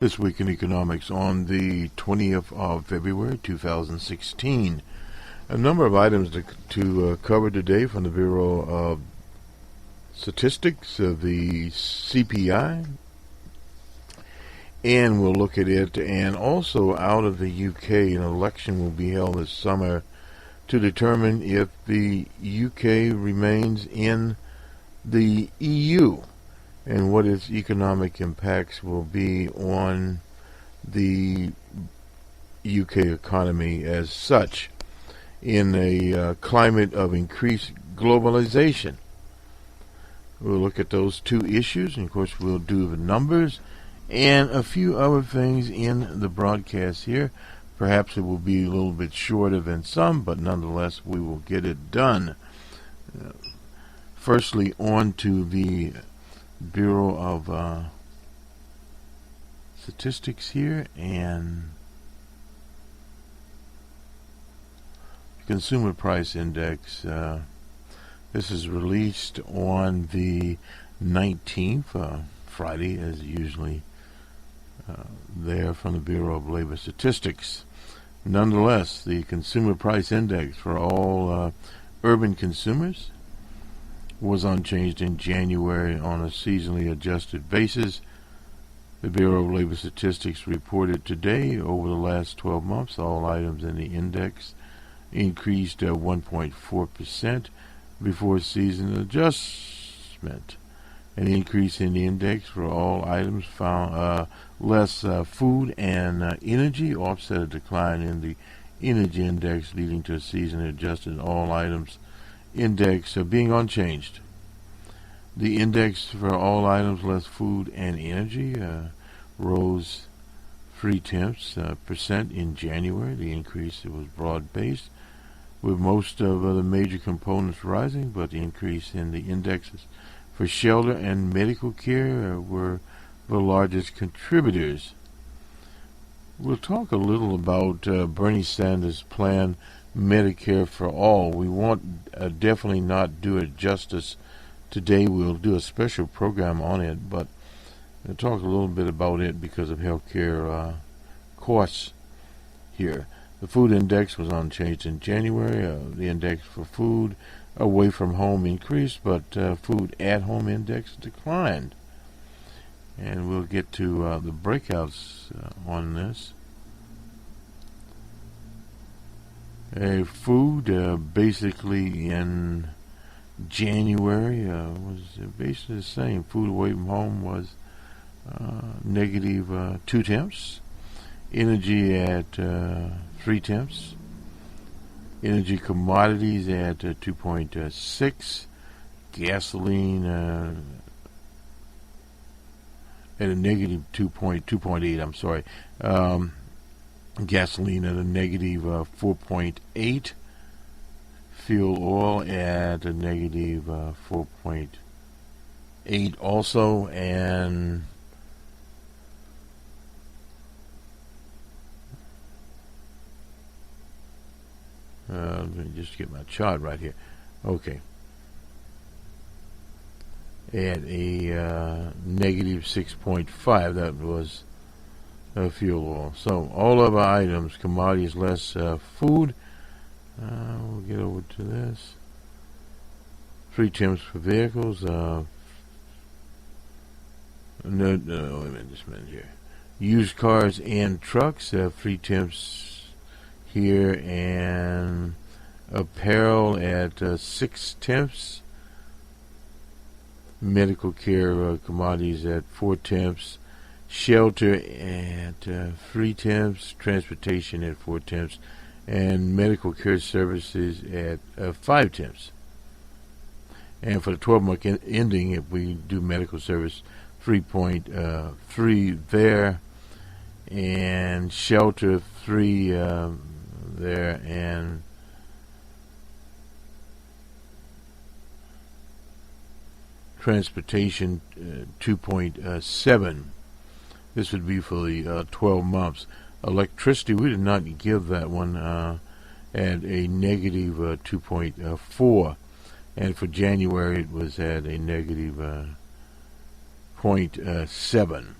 This week in economics on the 20th of February 2016. A number of items to cover today from the Bureau of Statistics, the CPI, and we'll look at it. And also out of the UK, an election will be held this summer to determine if the UK remains in the EU, and what its economic impacts will be on the UK economy as such in a climate of increased globalization. We'll look at those two issues, and of course we'll do the numbers and a few other things in the broadcast here. Perhaps it will be a little bit shorter than some, but nonetheless we will get it done. Firstly, on to the Bureau of Statistics here, and Consumer Price Index. This is released on the 19th, Friday, as usually there from the Bureau of Labor Statistics. Nonetheless, the Consumer Price Index for all urban consumers was unchanged in January on a seasonally adjusted basis. The Bureau of Labor Statistics reported today over the last 12 months, all items in the index increased 1.4% before season adjustment. An increase in the index for all items found less food and energy offset a decline in the energy index, leading to a season adjusted all items index being unchanged. The index for all items less food and energy rose 0.3% in January. The increase was broad-based, with most of the major components rising, but the increase in the indexes for shelter and medical care were the largest contributors. We'll talk a little about Bernie Sanders' plan, Medicare for All. We won't definitely not do it justice today. We'll do a special program on it, but we'll talk a little bit about it because of healthcare costs here. The food index was unchanged in January. The index for food away from home increased, but food at home index declined. And we'll get to the breakouts on this. Food basically in January was basically the same. Food away from home was negative 0.2. Energy at 0.3. Energy commodities at 2.6. Gasoline at a negative 2.8. I'm sorry. Gasoline at a negative 4.8. Fuel oil at a negative 4.8 also, and let me just get my chart right here. Okay. At a negative 6.5, that was fuel oil. So all other items, commodities less food. We'll get over to this. 0.3 for vehicles. No, wait a minute, just a minute here. Used cars and trucks, 0.3 here, and apparel at 0.6. Medical care commodities at 0.4. Shelter at 0.3. Transportation at 0.4. And medical care services at 0.5. And for the 12-month ending, if we do medical service, 3.3 there, and shelter 3 there, and transportation 2.7. This would be for the 12 months. Electricity, we did not give that one at a negative 2.4, and for January it was at a negative 0.7.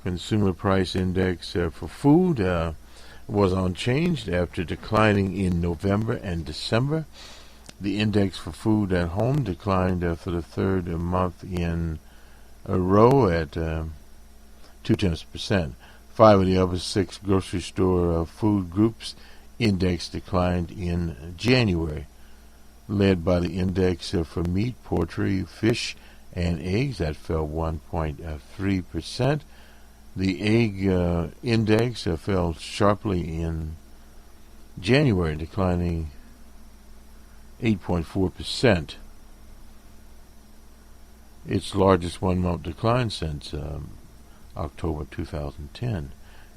Consumer Price Index for food was unchanged after declining in November and December. The index for food at home declined for the third month in a row at 0.2%. 5 of the other 6 grocery store food groups index declined in January, led by the index for meat, poultry, fish, and eggs that fell 1.3%. The egg index fell sharply in January, declining 8.4%. Its largest one-month decline since October 2010.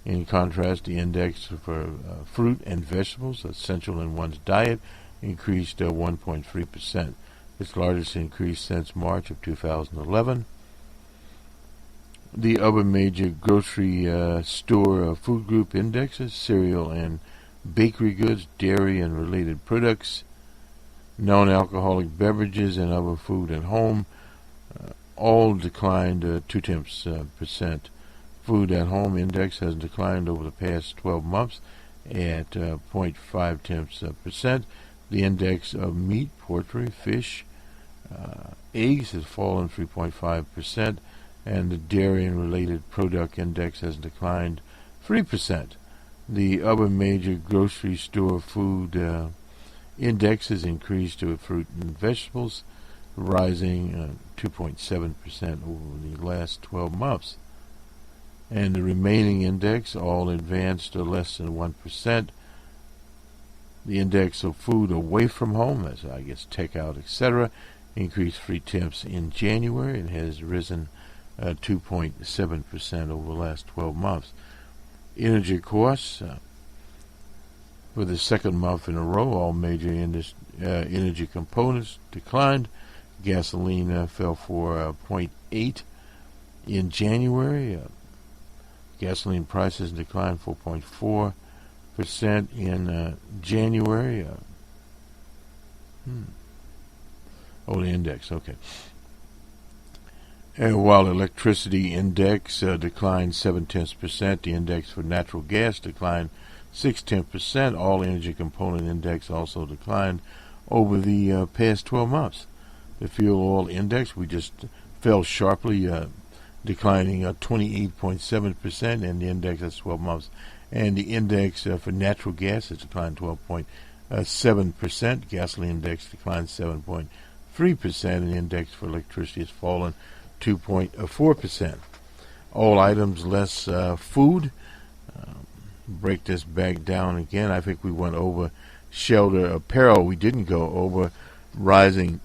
In contrast, the index for fruit and vegetables, essential in one's diet, increased 1.3%, its largest increase since March of 2011. The other major grocery store food group indexes, cereal and bakery goods, dairy and related products, non-alcoholic beverages, and other food at home, all declined 0.2%. Food at home index has declined over the past 12 months at 0.5%. The index of meat, poultry, fish, eggs has fallen 3.5%, and the dairy and related product index has declined 3%. The other major grocery store food indexes increased to fruit and vegetables, rising 2.7% over the last 12 months. And the remaining index all advanced to less than 1%. The index of food away from home, as I guess takeout, etc., increased 0.3 in January and has risen 2.7% over the last 12 months. Energy costs, for the second month in a row, all major energy components declined. Gasoline fell for 0.8 in January. Gasoline prices declined 4.4% in January. The index, okay. And while electricity index declined 0.7%, the index for natural gas declined 0.6%. All energy component index also declined over the past 12 months. The fuel oil index, we just fell sharply, declining 28.7%, and the index that's 12 months. And the index for natural gas has declined 12.7%. Gasoline index declined 7.3%, and the index for electricity has fallen 2.4%. All items less food. Break this back down again. I think we went over shelter apparel. We didn't go over, rising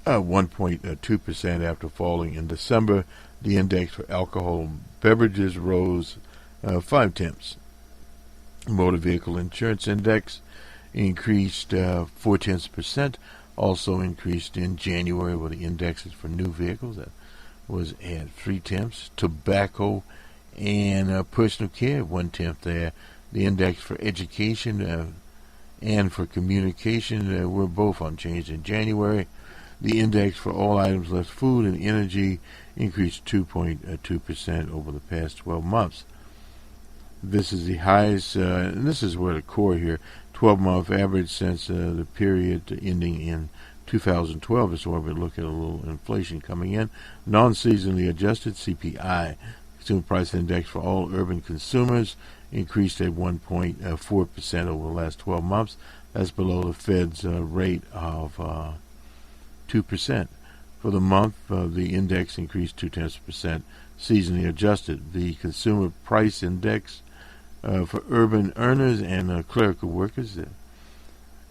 1.2% after falling in December. The index for alcohol beverages rose 0.5. Motor vehicle insurance index increased 0.4%. Also increased in January, where the indexes for new vehicles that was at 0.3. Tobacco and personal care 0.1 there. The index for education and for communication were both unchanged in January. The index for all items less food and energy increased 2.2% over the past 12 months. This is the highest, and this is where the core here, 12-month average since the period ending in 2012. This is where we look at a little inflation coming in. Non-seasonally adjusted CPI, Consumer Price Index for all urban consumers, increased at 1.4% over the last 12 months. That's below the Fed's rate of 2%. For the month, the index increased 0.2%, seasonally adjusted. The Consumer Price Index for urban earners and clerical workers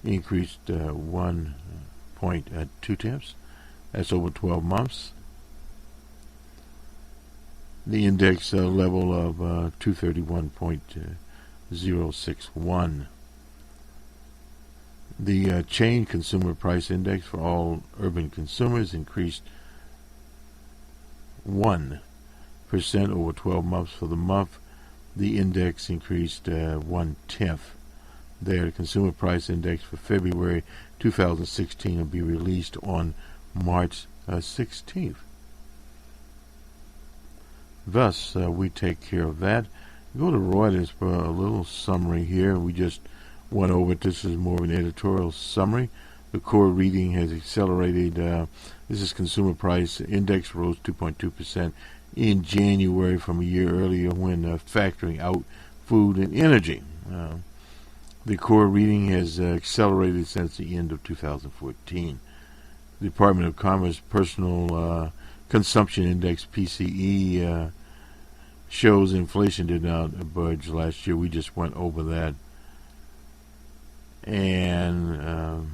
increased 1.2. That's over 12 months. The index level of 231.061. The chain Consumer Price Index for all urban consumers increased 1% over 12 months. For the month, the index increased 0.1. The Consumer Price Index for February 2016 will be released on March 16th. Thus, we take care of that. Go to Reuters for a little summary here. We just went over it. This is more of an editorial summary. The core reading has accelerated. This is consumer price index rose 2.2% in January from a year earlier when factoring out food and energy. The core reading has accelerated since the end of 2014. The Department of Commerce Personal Consumption Index, PCE, shows inflation did not budge last year. We just went over that. And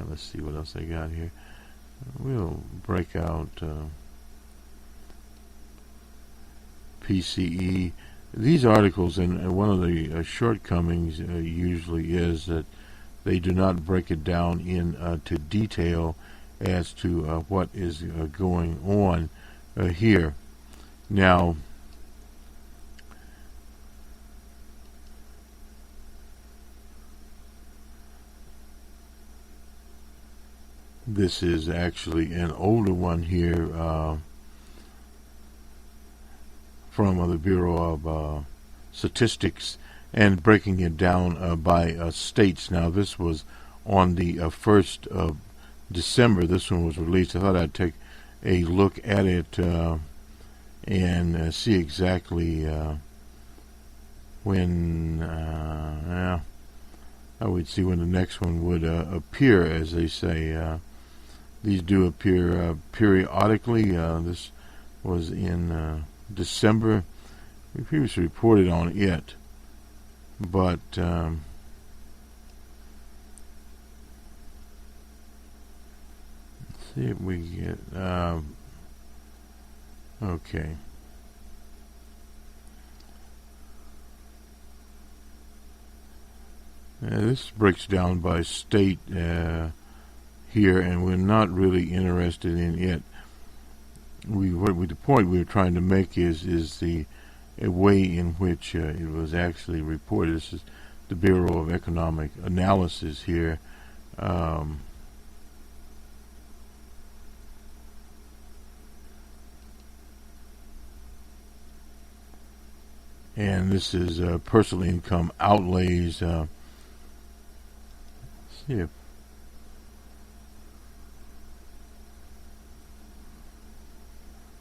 let's see what else I got here. We'll break out PCE. These articles, and one of the shortcomings usually is that they do not break it down into detail as to what is going on here. Now, this is actually an older one here from the Bureau of Statistics, and breaking it down by states. Now, this was on the 1st of December. This one was released. I thought I'd take a look at it and see exactly when I would see when the next one would appear, as they say. These do appear periodically. This was in December. We previously reported on it, but let's see if we get okay. This breaks down by state here, and we're not really interested in it. The point we were trying to make is the way in which it was actually reported. This is the Bureau of Economic Analysis here. And this is personal income outlays. Let's see if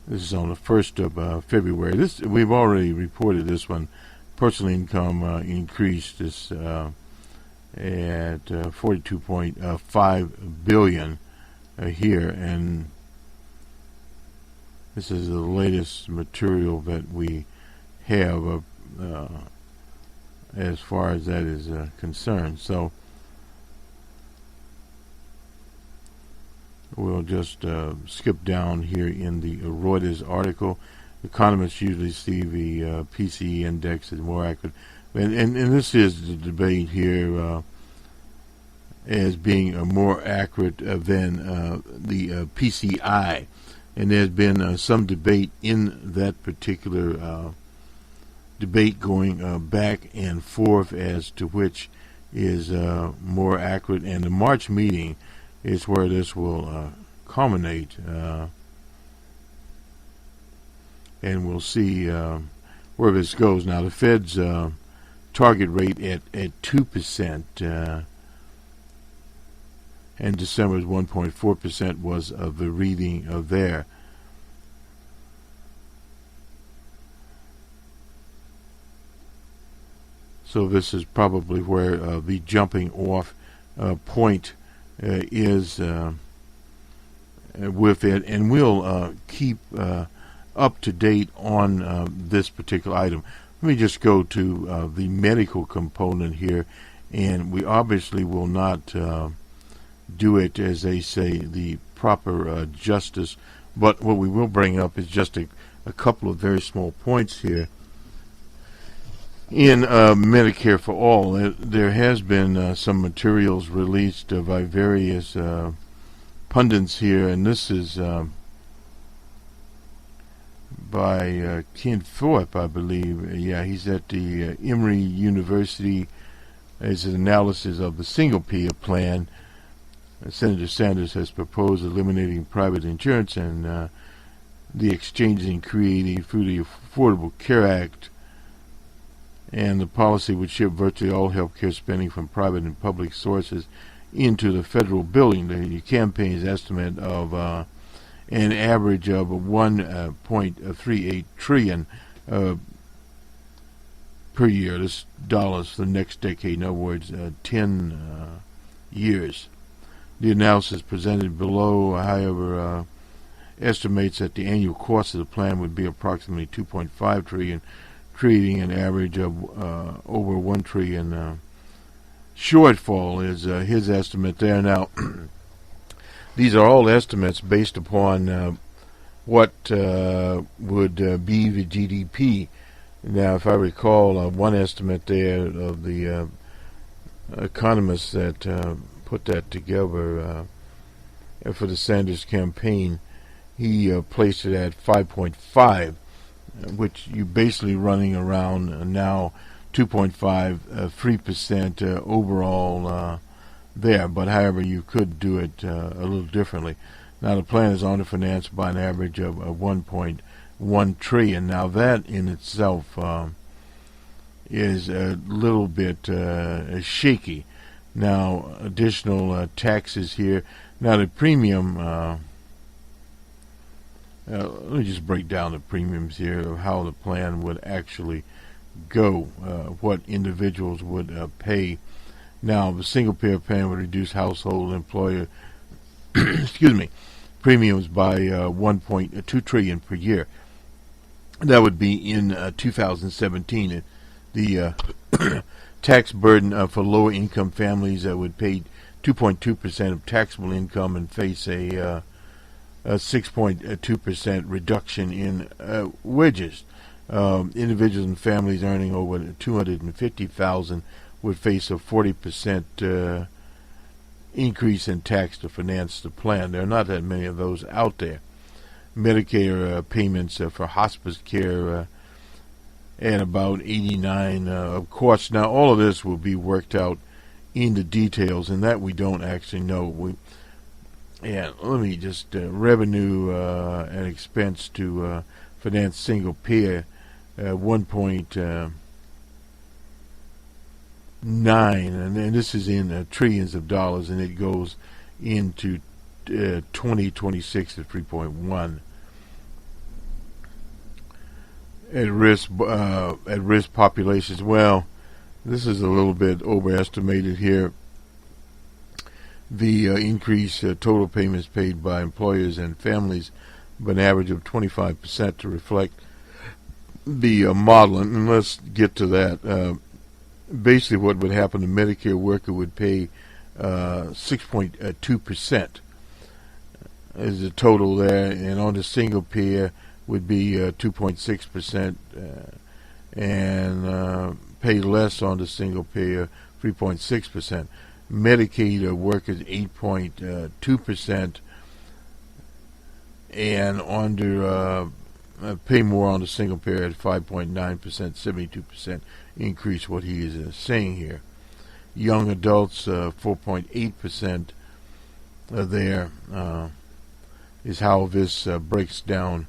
this is on the 1st of February. This we've already reported this one. Personal income increased this at 42.5 billion here, and this is the latest material that we have as far as that is concerned. So we'll just skip down here in the Reuters article. Economists usually see the PCE index as more accurate. And this is the debate here as being more accurate than the PCI. And there's been some debate in that particular debate going back and forth as to which is more accurate. And the March meeting is where this will culminate, and we'll see where this goes. Now, the Fed's target rate at 2%, and December's 1.4% was the reading of there. So this is probably where the jumping off point is with it, and we'll keep up to date on this particular item. Let me just go to the medical component here, and we obviously will not do it, as they say, the proper justice, but what we will bring up is just a couple of very small points here. In Medicare for All, there has been some materials released by various pundits here, and this is by Ken Thorpe, I believe. Yeah, he's at the Emory University. It's an analysis of the single-payer plan. Senator Sanders has proposed eliminating private insurance, and the exchanges created through the Affordable Care Act, and the policy would shift virtually all health care spending from private and public sources into the federal building. The campaign's estimate of an average of 1.38 trillion per year. This dollars for the next decade, in other words, 10 years. The analysis presented below, however, estimates that the annual cost of the plan would be approximately 2.5 trillion, creating an average of over 1 trillion shortfall is his estimate there. Now, these are all estimates based upon what would be the GDP. Now, if I recall, one estimate there of the economists that put that together for the Sanders campaign, he placed it at 5.5, which you're basically running around now 2.5, 3% overall there. But however, you could do it a little differently. Now, the plan is underfinanced by an average of 1.1 trillion. Now, that in itself is a little bit shaky. Now, additional taxes here. Now, the premium, let me just break down the premiums here of how the plan would actually go, what individuals would pay. Now, the single-payer plan would reduce household employer excuse me, premiums by 1.2 trillion per year. That would be in 2017. The tax burden for lower-income families that would pay 2.2% of taxable income and face a 6.2% reduction in wages. Individuals and families earning over $250,000 would face a 40% increase in tax to finance the plan. There are not that many of those out there. Medicare payments for hospice care at about 89. Of course, now all of this will be worked out in the details, and that we don't actually know. Let me just revenue and expense to finance single payer 1.9, and this is in trillions of dollars, and it goes into 2026 at 3.1. At risk populations. Well, this is a little bit overestimated here. The increase total payments paid by employers and families by an average of 25% to reflect the model. And let's get to that. Basically, what would happen, the Medicare worker would pay 6.2% is the total there, and on the single payer would be 2.6%, and pay less on the single payer, 3.6%. Medicaid workers 8.2%, and under pay more on the single payer at 5.9%, 72% increase. What he is saying here. Young adults 4.8% there is how this breaks down,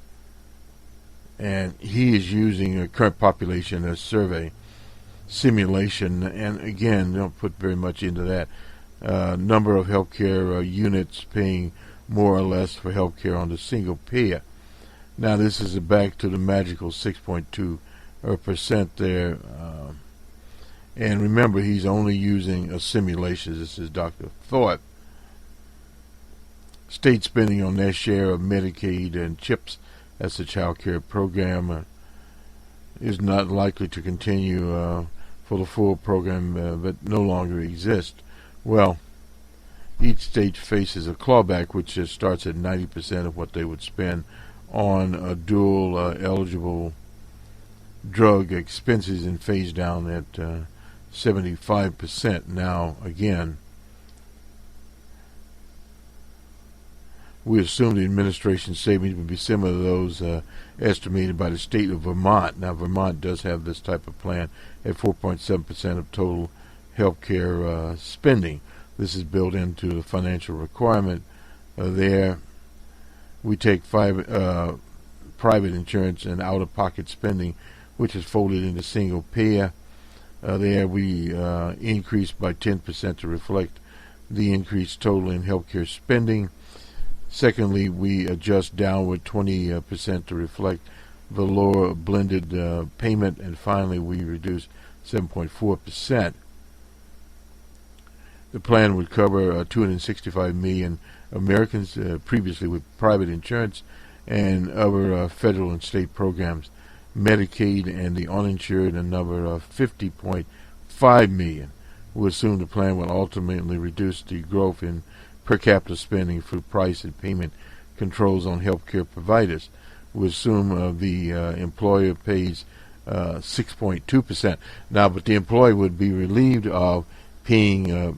and he is using a current population survey simulation, and again, don't put very much into that. Number of healthcare units paying more or less for healthcare on the single payer. Now, this is back to the magical 6.2% there, and remember, he's only using a simulation. This is Dr. Thorpe. State spending on their share of Medicaid and CHIPS, that's the child care program, is not likely to continue for the full program, but no longer exist. Well, each state faces a clawback, which starts at 90% of what they would spend on dual eligible drug expenses and phase down at 75%. Now, again, we assume the administration's savings would be similar to those estimated by the state of Vermont. Now, Vermont does have this type of plan at 4.7% of total health care spending. This is built into the financial requirement there. We take private insurance and out-of-pocket spending, which is folded into single payer. There we increased by 10% to reflect the increased total in healthcare spending. Secondly, we adjust downward 20% to reflect the lower blended payment. And finally, we reduce 7.4%. The plan would cover 265 million Americans previously with private insurance and other federal and state programs. Medicaid and the uninsured, a number of 50.5 million. We assume the plan will ultimately reduce the growth in per capita spending through price and payment controls on healthcare providers. We assume the employer pays 6.2%. Now, but the employer would be relieved of paying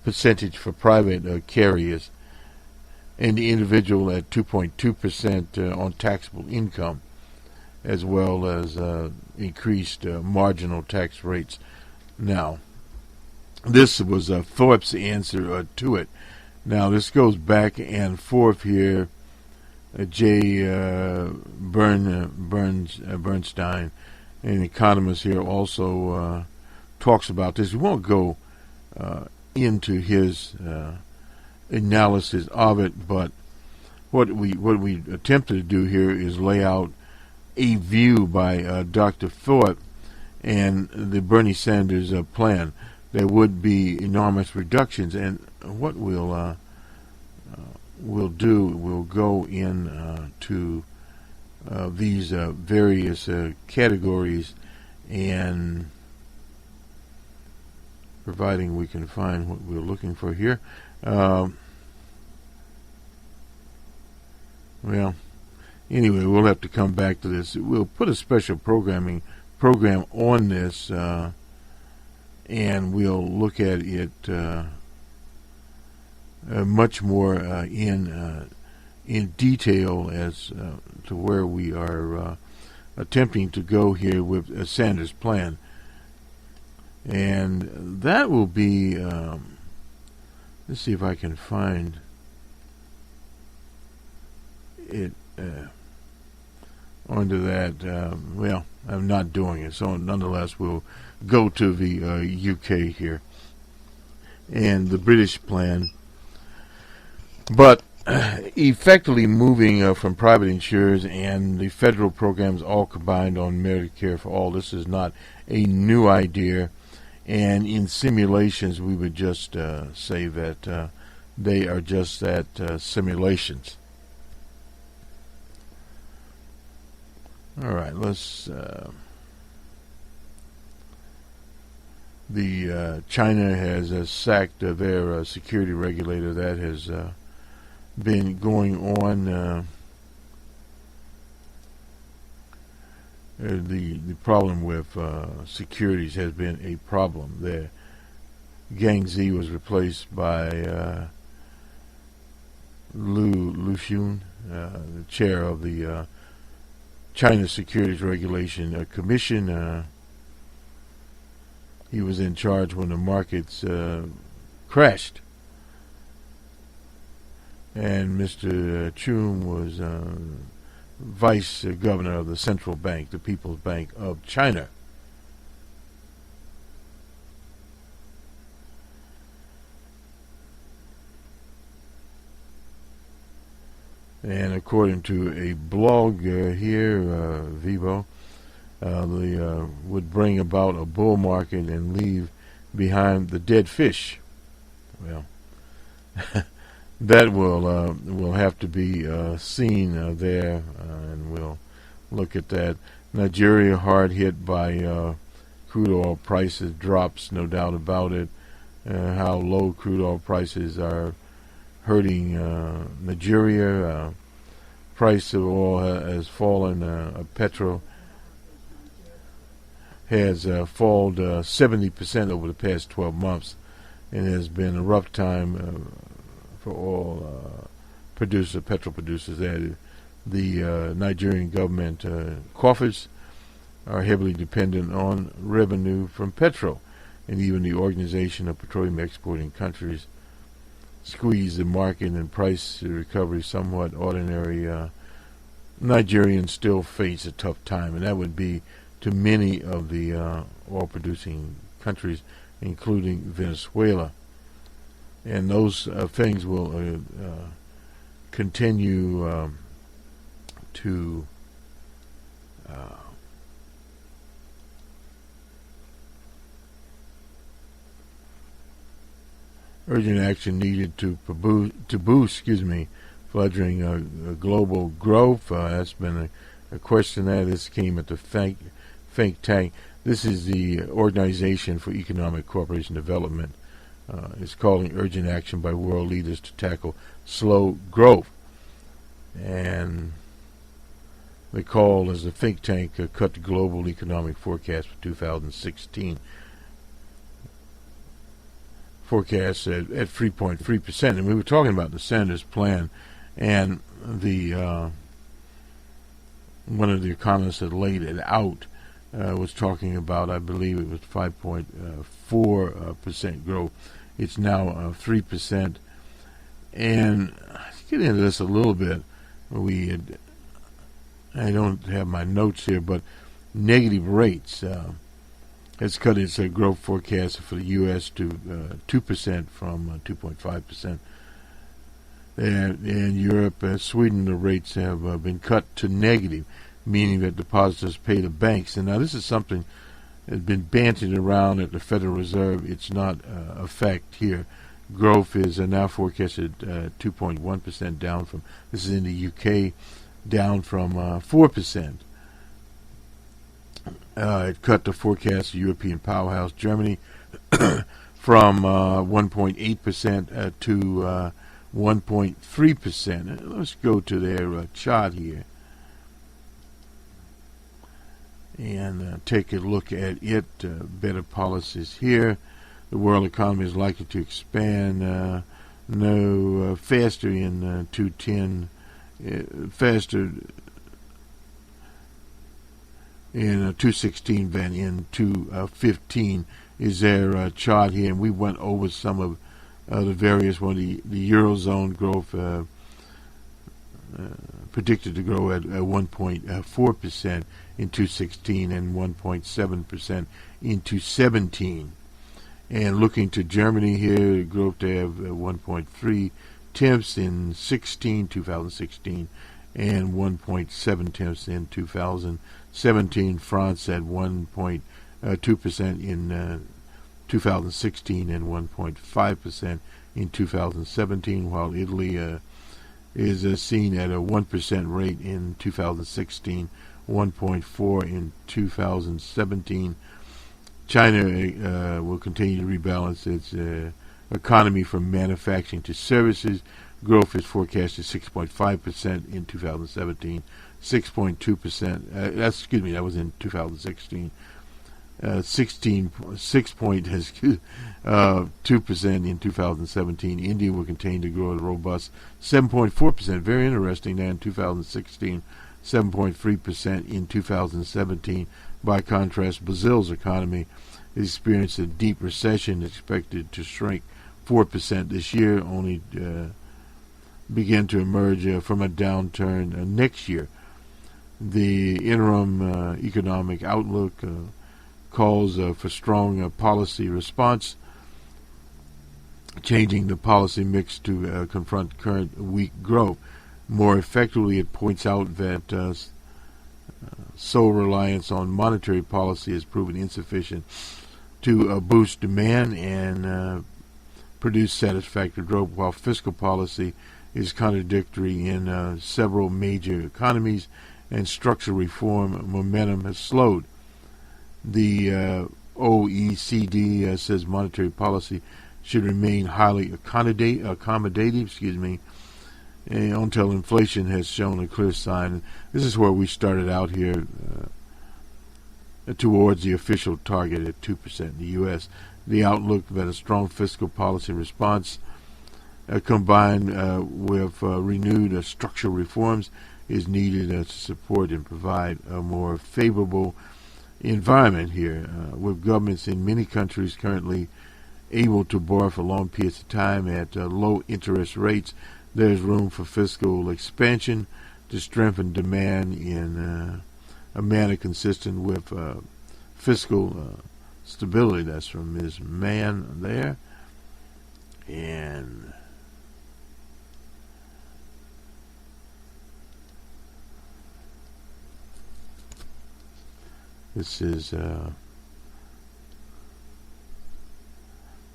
percentage for private carriers, and the individual at 2.2% on taxable income, as well as increased marginal tax rates. Now, this was Thorpe's answer to it. Now, this goes back and forth here. Jay Bernstein, an economist here, also talks about this. We won't go into his analysis of it, but what we attempted to do here is lay out a view by Dr. Thorpe and the Bernie Sanders plan. There would be enormous reductions, and what we'll do, we'll go in to these various categories, and providing we can find what we're looking for here. Well, anyway, we'll have to come back to this. We'll put a special program on this, and we'll look at it much more in detail as to where we are attempting to go here with Sanders' plan. And that will be, let's see if I can find it onto that. Well, I'm not doing it, so nonetheless we'll go to the UK here and the British plan. But effectively moving from private insurers and the federal programs all combined on Medicare for all, this is not a new idea. And in simulations, we would just say that they are just that, simulations. All right, let's. China has sacked their security regulator. That has been going on. The problem with securities has been a problem there. Gang Z was replaced by Lu Xun, the chair of the China Securities Regulation Commission. He was in charge when the markets crashed. And Mr. Chun was vice governor of the central bank, the People's Bank of China. And according to a blog here, Vivo, they would bring about a bull market and leave behind the dead fish. Well, that will have to be seen there, and we'll look at that. Nigeria hard hit by crude oil prices drops, no doubt about it. How low crude oil prices are hurting Nigeria. Price of oil has fallen. Petrol has fallen 70% over the past 12 months, and it has been a rough time for all petrol producers. That the Nigerian government coffers are heavily dependent on revenue from petrol, and even the Organization of Petroleum Exporting Countries squeeze the market and price recovery somewhat ordinary Nigerians still face a tough time, and that would be to many of the oil-producing countries, including Venezuela. And those things will continue to urgent action needed to boost, fledgling global growth. That's been a question that this came at the think tank. This is the Organization for Economic Cooperation and Development. Is calling urgent action by world leaders to tackle slow growth. And the call as the think tank cut the global economic forecast for 2016. Forecast at 3.3%. And we were talking about the Sanders plan, and the one of the economists that laid it out was talking about, I believe it was 5.4% growth. It's now 3%. And let's get into this a little bit. I don't have my notes here, but negative rates has cut its growth forecast for the U.S. to 2% from 2.5%. And in Europe, Sweden, the rates have been cut to negative, meaning that depositors pay the banks. And now this is something that's been banted around at the Federal Reserve. It's not a fact here. Growth is now forecasted 2.1% down from, this is in the UK, down from 4%. It cut the forecast of European powerhouse Germany from 1.8% to 1.3%. Let's go to their chart here and take a look at it. Better policies here. The world economy is likely to expand faster in 2010, faster in 2016 than in 2015 is their chart here, and we went over some of the various the Eurozone growth predicted to grow at 1.4% in 2016 and 1.7% in 2017. And looking to Germany here, growth to have 1.3 tenths in 2016, and 1.7 tenths in 2017. France at 1.2% in 2016 and 1.5% in 2017, while Italy is seen at a 1% rate in 2016, 1.4 in 2017. China will continue to rebalance its economy from manufacturing to services. Growth is forecasted 6.5% in 2017, 6.2%. That was in 2016. 6.2% in 2017. India will continue to grow at a robust 7.4%. Very interesting. That in 2016, 7.3% in 2017. By contrast, Brazil's economy experienced a deep recession, expected to shrink 4% this year, only begin to emerge from a downturn next year. The interim economic outlook calls for strong policy response, changing the policy mix to confront current weak growth. More effectively, it points out that sole reliance on monetary policy has proven insufficient to boost demand and produce satisfactory growth, while fiscal policy is contradictory in several major economies, and structural reform momentum has slowed. The OECD says monetary policy should remain highly accommodative, until inflation has shown a clear sign. This is where we started out here towards the official target at 2% in the U.S. The outlook that a strong fiscal policy response combined with renewed structural reforms is needed to support and provide a more favorable environment here, with governments in many countries currently able to borrow for long periods of time at low interest rates. There's room for fiscal expansion. to strengthen demand in a manner consistent with fiscal stability. That's from Ms. Mann there. And this is,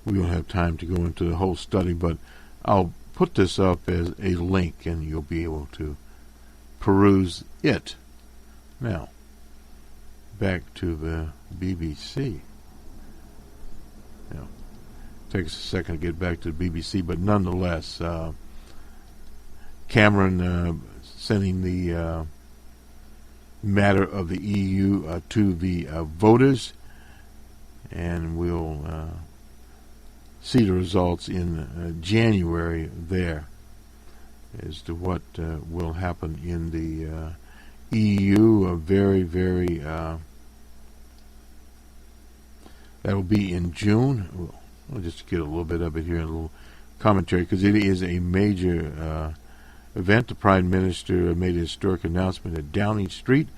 we don't have time to go into the whole study, but I'll put this up as a link and you'll be able to peruse it. Now, back to the BBC. Now, takes a second to get back to the BBC, but nonetheless, Cameron sending the matter of the EU to the voters, and we'll see the results in January there as to what will happen in the EU. A very, very that'll be in June. I'll just get a little bit of it here, a little commentary, because it is a major event. The Prime Minister made a historic announcement at Downing Street.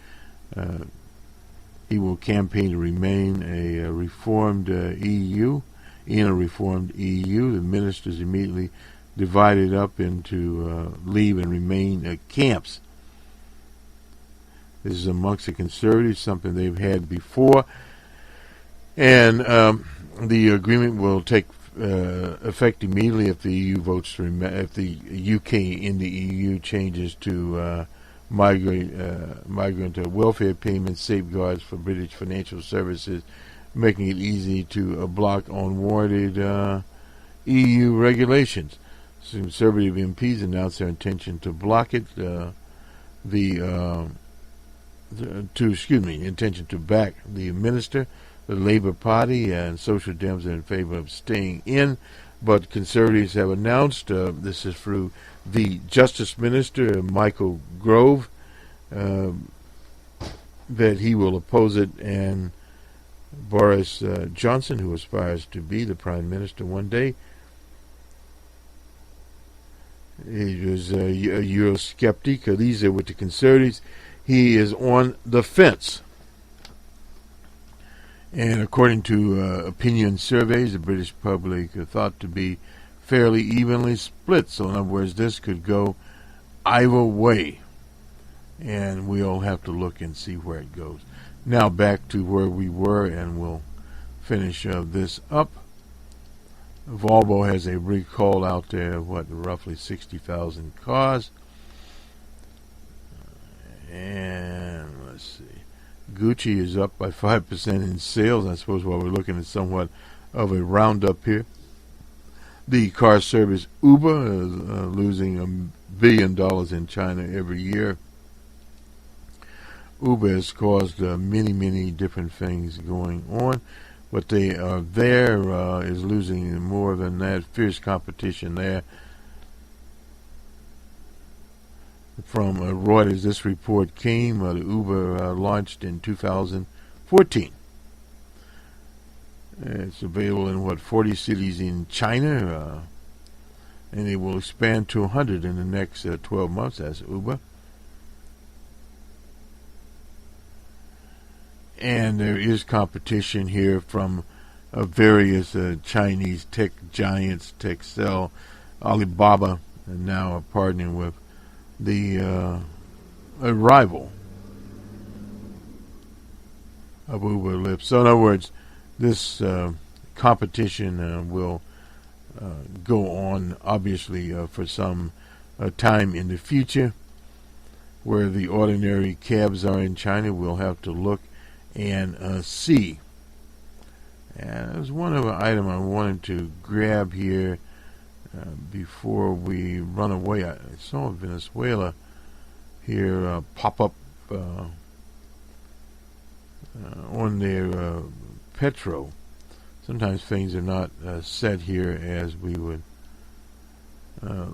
He will campaign to remain a reformed EU. In a reformed EU, the ministers immediately divided up into leave and remain camps. This is amongst the Conservatives, something they've had before, and the agreement will take effect immediately if the EU votes to if the UK in the EU changes to migrant welfare payments, safeguards for British financial services, making it easy to block unwarranted EU regulations. Some Conservative MPs announced their intention to block it. Intention to back the minister. The Labour Party and Social Dems are in favor of staying in, but Conservatives have announced, this is through the Justice Minister, Michael Gove, that he will oppose it, and Boris Johnson, who aspires to be the Prime Minister one day, he was a Eurosceptic. These are with the Conservatives. He is on the fence. And according to opinion surveys, the British public are thought to be fairly evenly split. So in other words, this could go either way. And we'll have to look and see where it goes. Now back to where we were, and we'll finish this up. Volvo has a recall out there of roughly 60,000 cars. And let's see. Gucci is up by 5% in sales. I suppose while we're looking at somewhat of a roundup here. The car service Uber is losing $1 billion in China every year. Uber has caused many, many different things going on. What they are there is losing more than that. Fierce competition there. From Reuters, this report came. The Uber launched in 2014. It's available in 40 cities in China, and it will expand to 100 in the next 12 months as Uber. And there is competition here from various Chinese tech giants, Texel, Alibaba, and now are partnering with the rival of Uber Lyft. So in other words, this competition will go on obviously for some time in the future. Where the ordinary cabs are in China, we'll have to look and see. And there's one other item I wanted to grab here before we run away. I saw Venezuela here pop up on their petro. Sometimes things are not set here as we would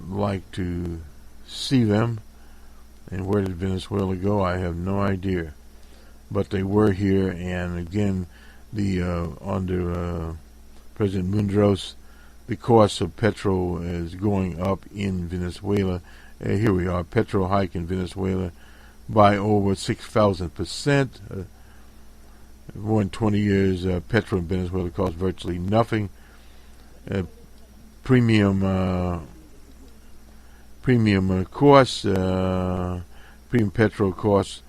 like to see them. And where did Venezuela go? I have no idea. But they were here, and again, the under President Mundros, the cost of petrol is going up in Venezuela Here we are, petrol hike in Venezuela by over 6,000%. More than 20 years, petrol in Venezuela costs virtually nothing. Premium costs, premium petrol costs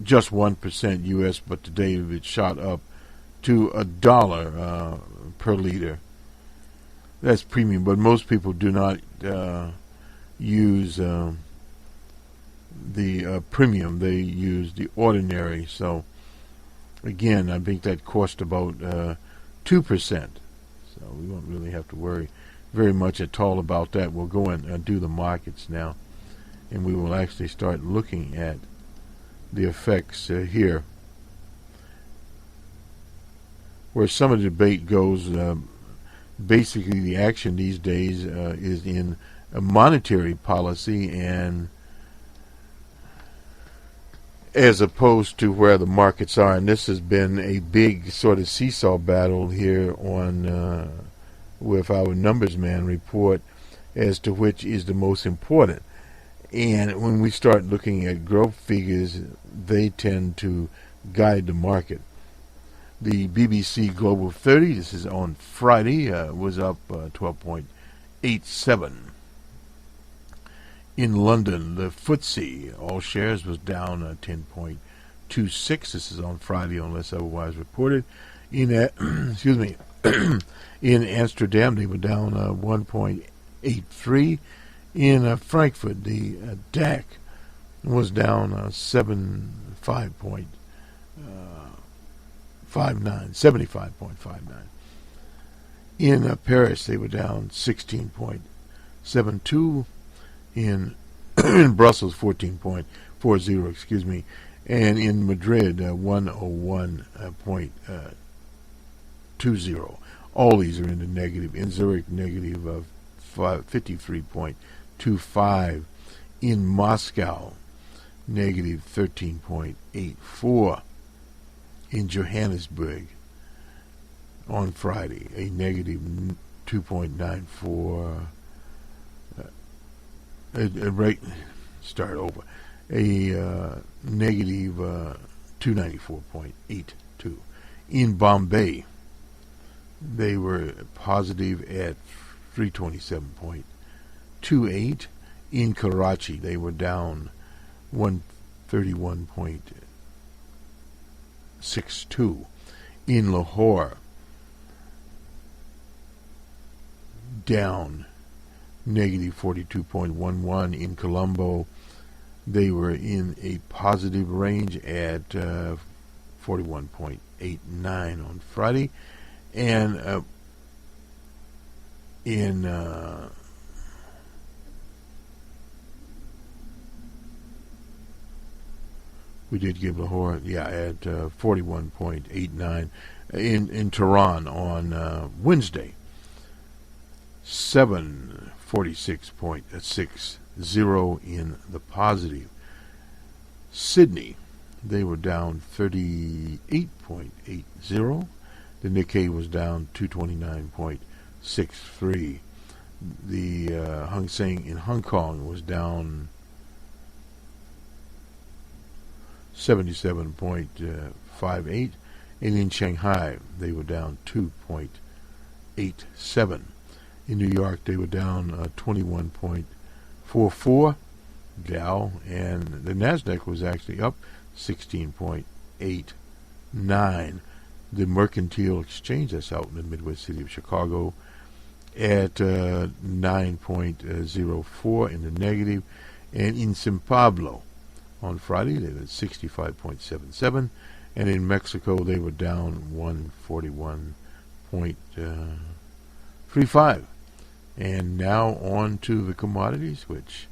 just 1% U.S., but today it shot up to $1 per liter. That's premium, but most people do not use the premium. They use the ordinary. So again, I think that cost about 2%. So we won't really have to worry very much at all about that. We'll go and do the markets now, and we will actually start looking at the effects here. Where some of the debate goes, basically the action these days is in a monetary policy, and as opposed to where the markets are. And this has been a big sort of seesaw battle here on with our numbers man report as to which is the most important. And when we start looking at growth figures, they tend to guide the market. The BBC Global 30, this is on Friday, was up 12.87. In London, the FTSE, all shares, was down 10.26. This is on Friday, unless otherwise reported. In excuse me, in Amsterdam, they were down 1.83. In Frankfurt, the DAC was down 75.59. In Paris, they were down 16.72. In Brussels, 14.40, excuse me. And in Madrid, 101.20. All these are in the negative. In Zurich, negative of 53.25. In Moscow, negative 13.84. In Johannesburg, on Friday, a negative 2.94. Start over. A negative 294.82. In Bombay, they were positive at 327.28. In Karachi, they were down 131.62. In Lahore, down negative 42.11. In Colombo, they were in a positive range at 41.89 on Friday. And we did give Lahore, at 41.89. In Tehran on Wednesday, 746.60 in the positive. Sydney, they were down 38.80. The Nikkei was down 229.63. The Hang Seng in Hong Kong was down 77.58. And in Shanghai, they were down 2.87. In New York, they were down 21.44. Dow, and the Nasdaq was actually up 16.89. The Mercantile Exchange, that's out in the Midwest city of Chicago, at 9.04 in the negative. And in São Paulo on Friday, they were at 65.77. And in Mexico, they were down 141.35. And now on to the commodities, which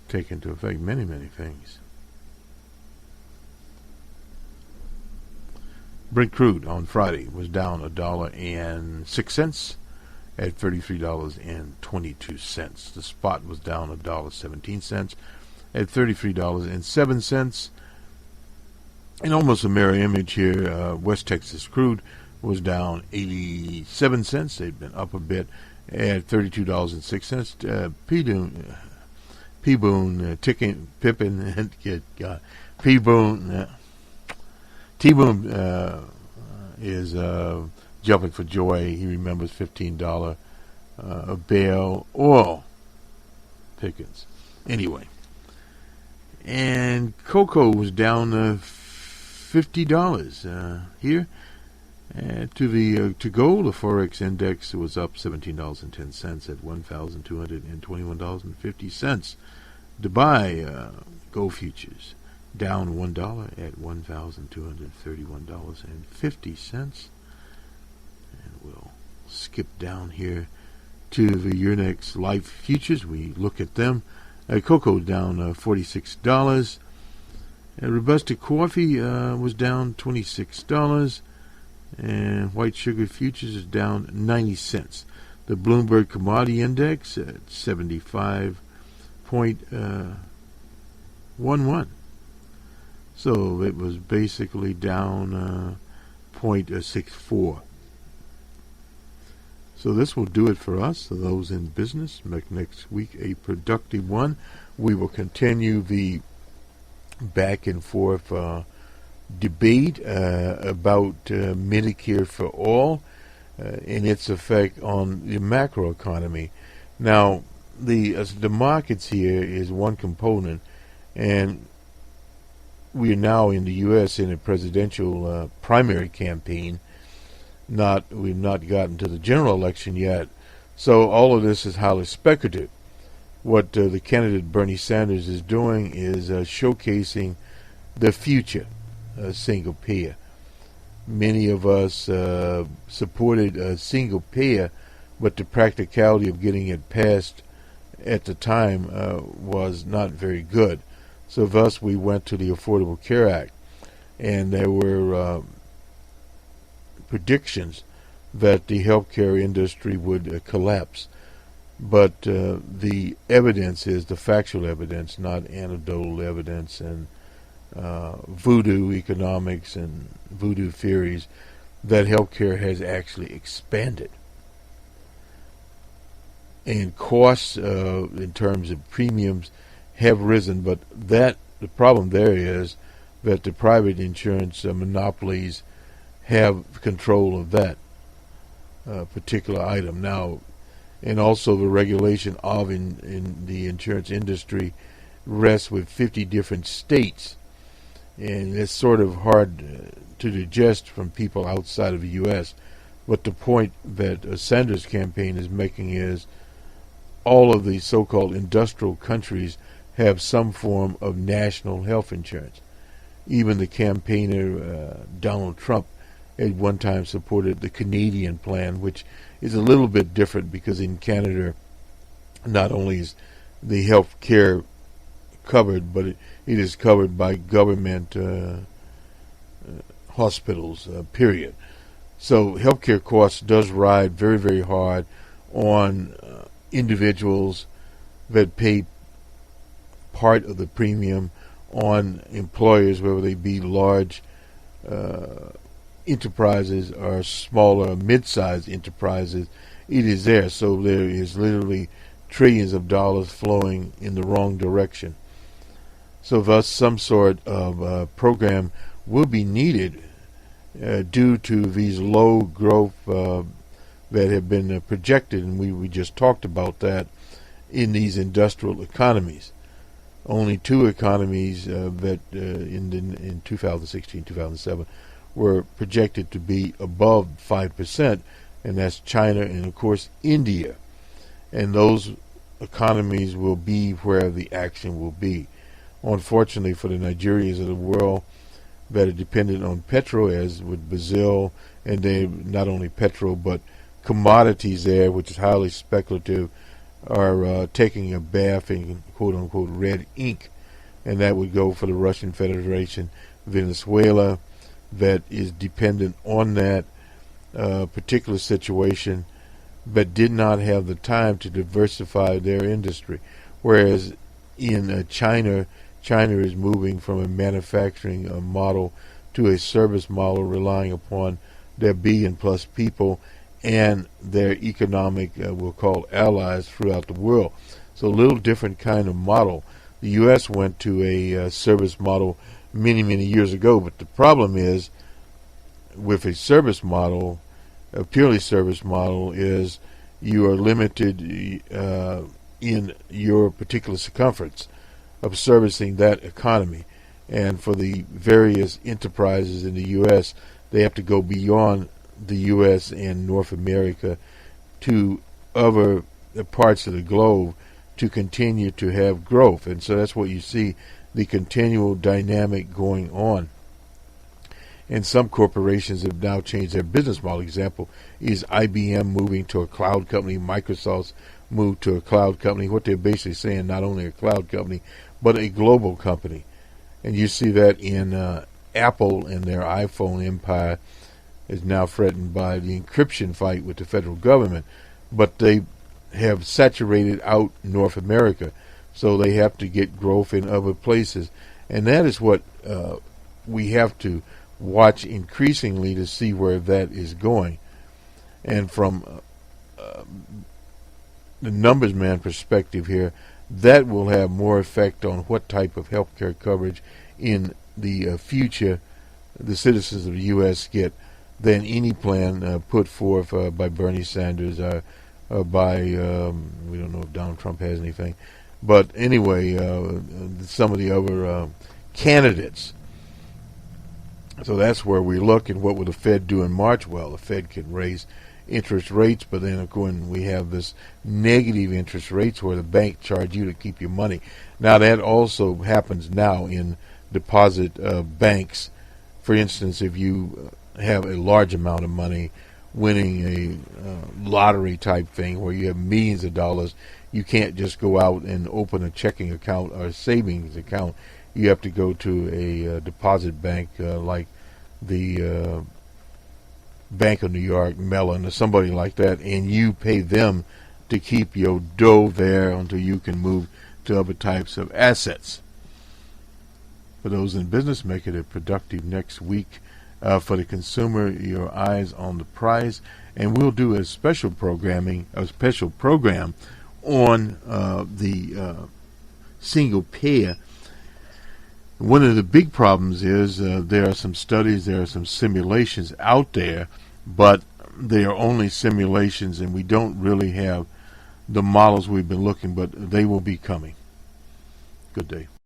take into effect many, many things. Brent crude on Friday was down $1.06 at $33.22. The spot was down $1.17 at $33.07. In almost a mirror image here, West Texas crude was down 87 cents. They've been up a bit at $32.06. P-Boone, Pippin, and P-Boone, T-Boone is jumping for joy. He remembers $15 a barrel oil pickings. Anyway, and cocoa was down $50 here. To gold, the Forex index was up $17.10 at $1,221.50. Dubai gold futures down $1 at $1,231.50. And we'll skip down here to the Euronext Life futures. We look at them. Cocoa down $46. Robusta coffee was down $26. And white sugar futures is down 90 cents. The Bloomberg Commodity Index at 75.11. So it was basically down 0.64. So this will do it for us, those in business. Make next week a productive one. We will continue the back and forth debate about Medicare for all and its effect on the macroeconomy. Now, the markets here is one component, and we are now in the U.S. in a presidential primary campaign. We've not gotten to the general election yet, so all of this is highly speculative. What the candidate Bernie Sanders is doing is showcasing the future single payer. Many of us supported a single payer, but the practicality of getting it passed at the time was not very good. So thus we went to the Affordable Care Act, and there were predictions that the healthcare industry would collapse. But the evidence is the factual evidence, not anecdotal evidence and voodoo economics and voodoo theories, that healthcare has actually expanded. And costs in terms of premiums have risen, but the problem there is that the private insurance monopolies have control of that particular item now, and also the regulation of in the insurance industry rests with 50 different states, and it's sort of hard to digest from people outside of the U.S. But the point that Sanders' campaign is making is all of the so-called industrial countries have some form of national health insurance. Even the campaigner Donald Trump at one time supported the Canadian plan, which is a little bit different because in Canada not only is the health care covered, but it is covered by government hospitals, period. So healthcare costs does ride very, very hard on individuals that pay part of the premium, on employers, whether they be large enterprises or smaller, mid-sized enterprises. It is there. So there is literally trillions of dollars flowing in the wrong direction. So thus some sort of program will be needed due to these low growth that have been projected, and we just talked about that in these industrial economies. Only two economies that in 2016-2007 were projected to be above 5%, and that's China and, of course, India. And those economies will be where the action will be. Unfortunately for the Nigerians of the world that are dependent on petrol, as with Brazil, and they not only petrol but commodities there, which is highly speculative, are taking a bath in quote-unquote red ink, and that would go for the Russian Federation, Venezuela, that is dependent on that particular situation, but did not have the time to diversify their industry. Whereas in China is moving from a manufacturing model to a service model, relying upon their billion-plus people and their economic, we'll call allies throughout the world. So a little different kind of model. The U.S. went to a service model many, many years ago, but the problem is with a service model, a purely service model, is you are limited in your particular circumference of servicing that economy. And for the various enterprises in the U.S., they have to go beyond the U.S. and North America to other parts of the globe to continue to have growth. And so that's what you see, the continual dynamic going on. And some corporations have now changed their business model. Example is IBM moving to a cloud company, Microsoft's moved to a cloud company. What they're basically saying, not only a cloud company, but a global company. And you see that in Apple and their iPhone empire is now threatened by the encryption fight with the federal government. But they have saturated out North America, so they have to get growth in other places. And that is what we have to watch increasingly to see where that is going. And from the numbers man perspective here, that will have more effect on what type of health care coverage in the future the citizens of the U.S. get than any plan put forth by Bernie Sanders or by, we don't know if Donald Trump has anything. But anyway, some of the other candidates. So that's where we look. And what will the Fed do in March? Well, the Fed can raise interest rates, but then when we have this negative interest rates where the bank charge you to keep your money. Now that also happens now in deposit banks. For instance, if you have a large amount of money winning a lottery type thing where you have millions of dollars, you can't just go out and open a checking account or a savings account. You have to go to a deposit bank like the Bank of New York, Mellon, or somebody like that, and you pay them to keep your dough there until you can move to other types of assets. For those in business, make it a productive next week. For the consumer, your eyes on the prize, and we'll do a special program on the single payer. One of the big problems is there are some studies, there are some simulations out there, but they are only simulations, and we don't really have the models we've been looking, but they will be coming. Good day.